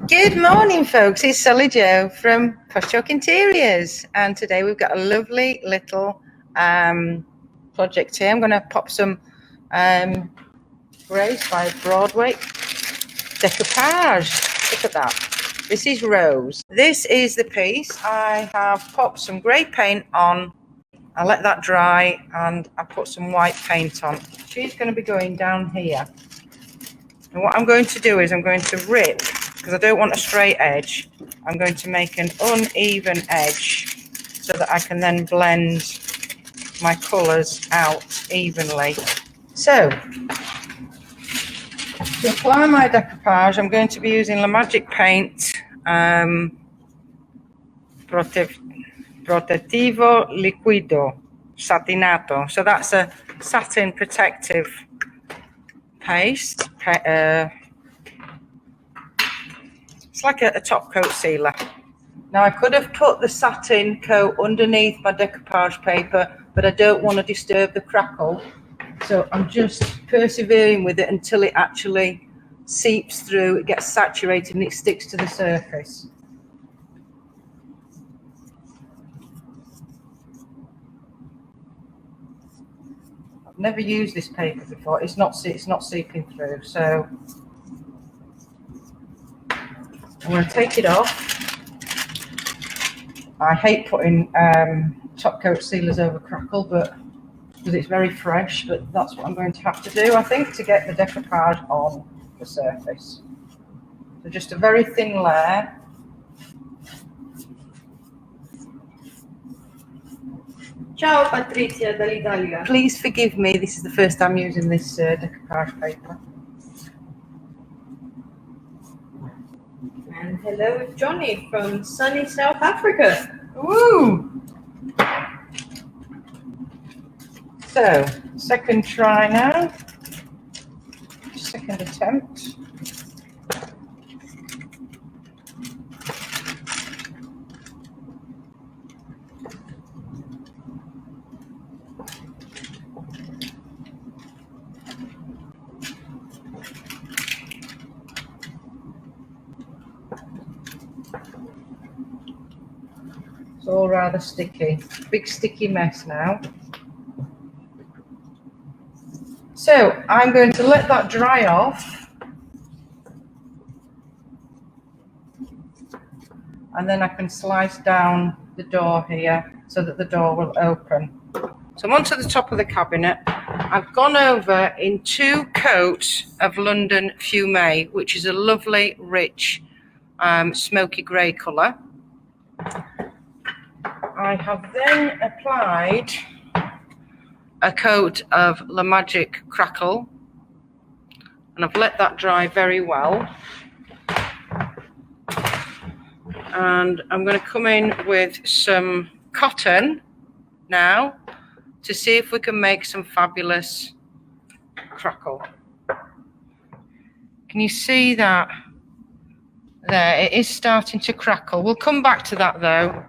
Good morning, folks. It's SollyJo from Posh Chalk Interiors, and today we've got a lovely little project here. I'm going to pop some Grace by Broadway decoupage. Look at that. This is Rose. This is the piece. I have popped some grey paint on. I let that dry, and I put some white paint on. She's going to be going down here. And what I'm going to do is I'm going to rip, because I don't want a straight edge, I'm going to make an uneven edge so that I can then blend my colours out evenly. So, to apply my decoupage, I'm going to be using the Magic Paint Protettivo Liquido Satinato. So that's a satin protective paste. It's like a top coat sealer. Now I could have put the satin coat underneath my decoupage paper, but I don't want to disturb the crackle. So I'm just persevering with it until it actually seeps through, it gets saturated and it sticks to the surface. I've never used this paper before. It's not seeping through, so I'm going to take it off. I hate putting top coat sealers over crackle, but because it's very fresh, but that's what I'm going to have to do, I think, to get the decoupage on the surface. So just a very thin layer. Ciao Patrizia dall'Italia. Please forgive me, this is the first time using this decoupage paper. And hello Johnny from sunny South Africa. Woo! So, second try now. Second attempt. It's all rather sticky. Big sticky mess now. So I'm going to let that dry off. And then I can slice down the door here so that the door will open. So I'm onto the top of the cabinet. I've gone over in 2 coats of London Fume, which is a lovely, rich, smoky grey colour. I have then applied a coat of La Magic Crackle, and I've let that dry very well. And I'm going to come in with some cotton now to see if we can make some fabulous crackle. Can you see that? There, it is starting to crackle. We'll come back to that though.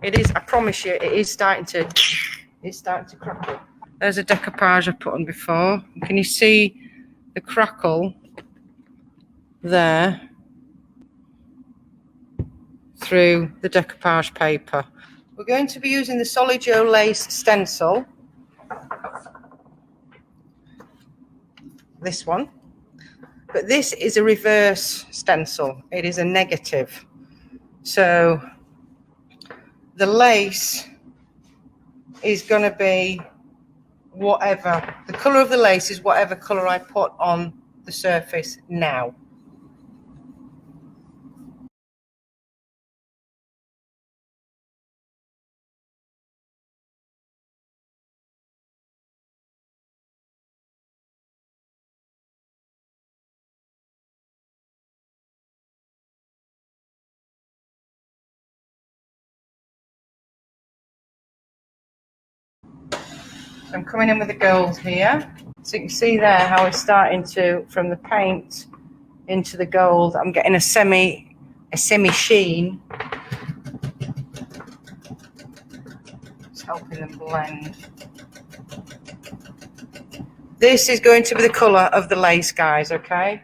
It is, I promise you, it is starting to crackle. There's a decoupage I put on before. Can you see the crackle there through the decoupage paper? We're going to be using the SollyJo lace stencil. This one. But this is a reverse stencil. It is a negative. So the lace is going to be whatever, the colour of the lace is whatever colour I put on the surface now. So I'm coming in with the gold here. So you can see there how it's starting to, from the paint into the gold, I'm getting a semi sheen. It's helping them blend. This is going to be the colour of the lace, guys, okay?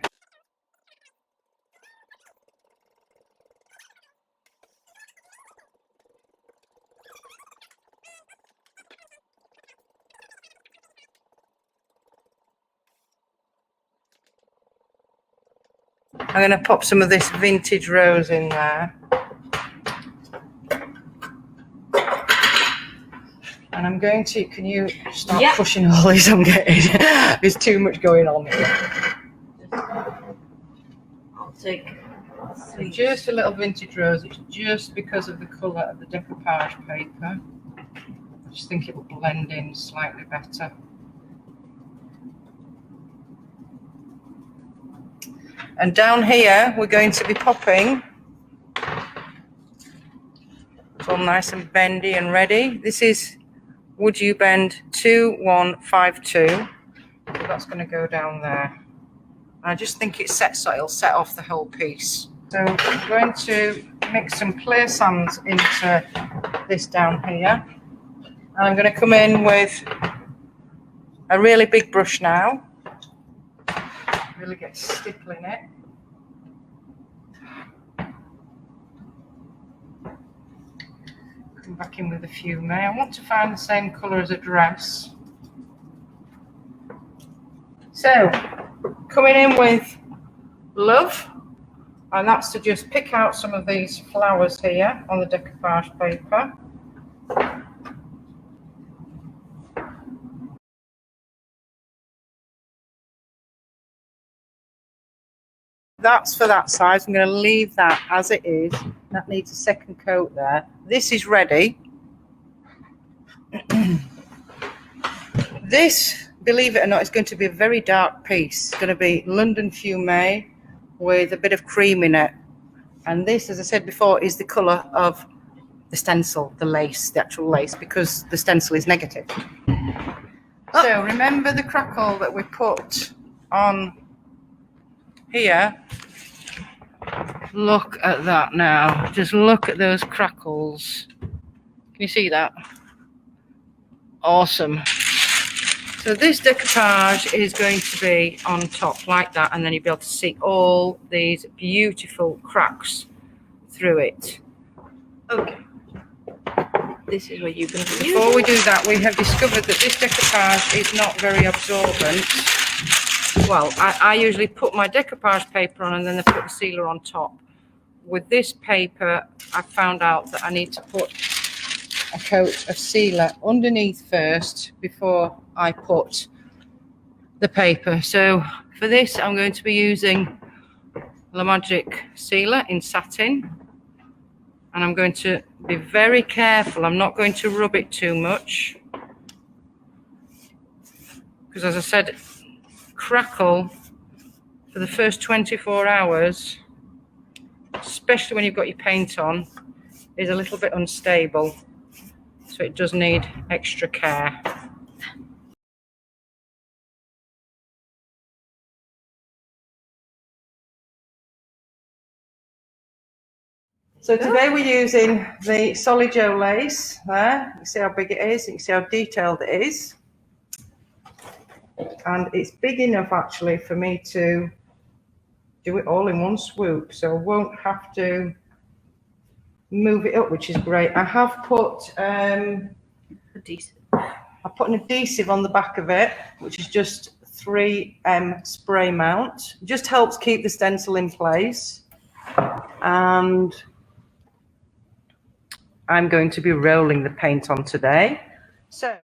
I'm going to pop some of this vintage rose in there. And I'm going to, can you start pushing all these I'm getting? There's too much going on here. I'll take Just a little vintage rose. It's just because of the colour of the decoupage paper. I just think it will blend in slightly better. And down here, we're going to be popping. It's all nice and bendy and ready. This is WoodUbend 2152. So that's going to go down there. I just think it'll set off the whole piece. So I'm going to mix some clear sands into this down here. And I'm going to come in with a really big brush now. Really get stippling it. Come back in with a few May. I want to find the same colour as a dress. So, coming in with Love, and that's to just pick out some of these flowers here on the decoupage paper. That's for that size. I'm going to leave that as it is. That needs a second coat there. This is ready. This, believe it or not, is going to be a very dark piece. It's going to be London Fumé with a bit of cream in it. And this, as I said before, is the colour of the stencil, the lace, the actual lace, because the stencil is negative. So remember the crackle that we put on here? Look at that now. Just look at those crackles. Can you see that? Awesome. So this decoupage is going to be on top like that, and then you'll be able to see all these beautiful cracks through it. Okay. This is where you can. Before we do that, we have discovered that this decoupage is not very absorbent. Well, I usually put my decoupage paper on and then I put the sealer on top. With this paper, I found out that I need to put a coat of sealer underneath first before I put the paper. So for this, I'm going to be using the Magic sealer in satin. And I'm going to be very careful. I'm not going to rub it too much. Because as I said, crackle for the first 24 hours, especially when you've got your paint on, is a little bit unstable. So it does need extra care. So today we're using the SollyJo lace there. You see how big it is, you can see how detailed it is. And it's big enough actually for me to do it all in one swoop, so I won't have to move it up, which is great. I have put adhesive. I put an adhesive on the back of it, which is just 3M spray mount. It just helps keep the stencil in place. And I'm going to be rolling the paint on today. So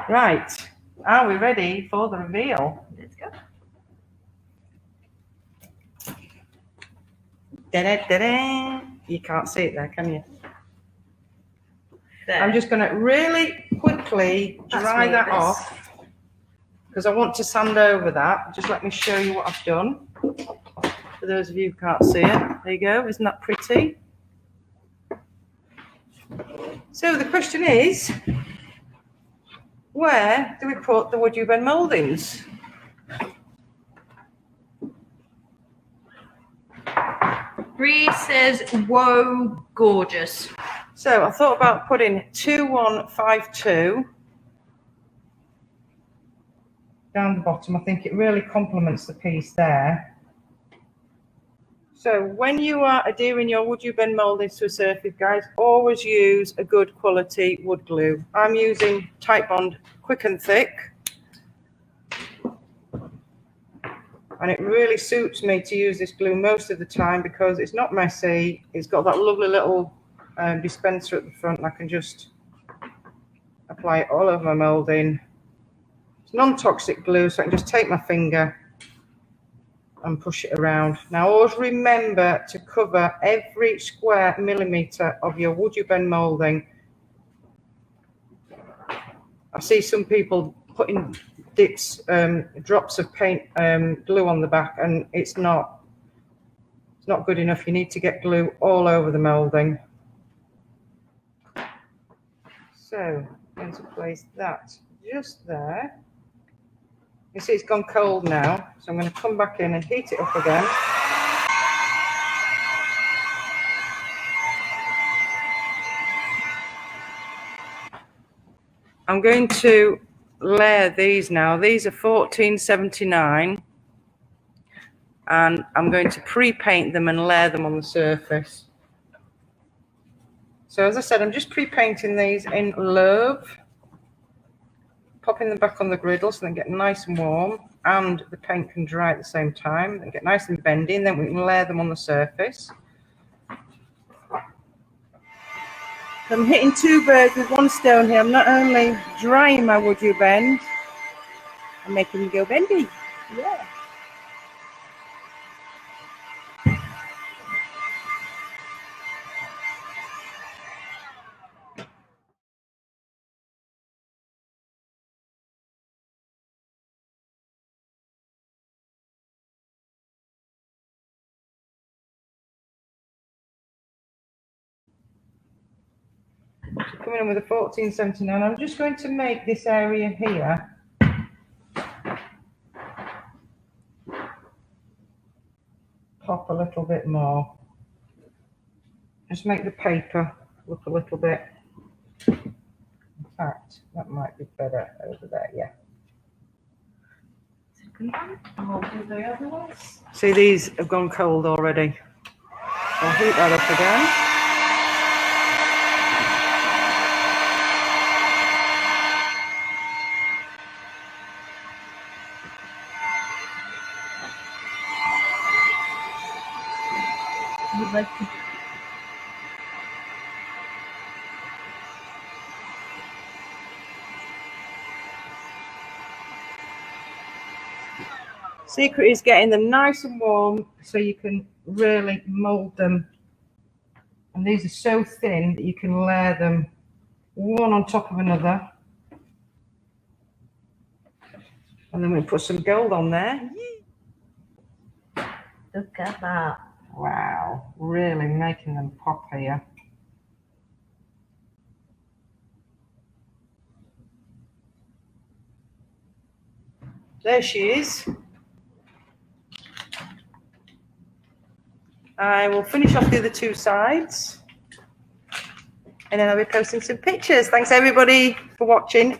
right, are we ready for the reveal? Let's go. Da-da-da-da. You can't see it there, can you? There. I'm just going to really quickly dry that off because I want to sand over that. Just let me show you what I've done. For those of you who can't see it, there you go. Isn't that pretty? So the question is, where do we put the WoodUbend mouldings? Bree says, whoa, gorgeous. So I thought about putting 2152 down the bottom. I think it really complements the piece there. So when you are adhering your WoodUbend mouldings to a surface, guys, always use a good quality wood glue. I'm using Titebond Quick and Thick. And it really suits me to use this glue most of the time because it's not messy. It's got that lovely little dispenser at the front, and I can just apply it all over my moulding. It's non-toxic glue, so I can just take my finger and push it around. Now always remember to cover every square millimetre of your WoodUbend moulding. I see some people putting drops of paint glue on the back, and it's not good enough. You need to get glue all over the moulding. So I'm going to place that just there. You see it's gone cold now, so I'm going to come back in and heat it up again. I'm going to layer these now. These are 1479, and I'm going to pre-paint them and layer them on the surface. So as I said, I'm just pre-painting these in Love, popping them back on the griddle so they get nice and warm and the paint can dry at the same time and get nice and bendy, and then we can layer them on the surface. I'm hitting two birds with one stone here. I'm not only drying my WoodUbend, I'm making them go bendy. Yeah. Coming in with a 1479. I'm just going to make this area here pop a little bit more. Just make the paper look a little bit. In fact, that might be better over there. Yeah. I'll do the other ones. See, these have gone cold already. I'll heat that up again. Would like to. Secret is getting them nice and warm so you can really mold them. And these are so thin that you can layer them one on top of another. And then we put some gold on there. Look at that. Wow, really making them pop here. There she is. I will finish off the other two sides and then I'll be posting some pictures. Thanks everybody for watching.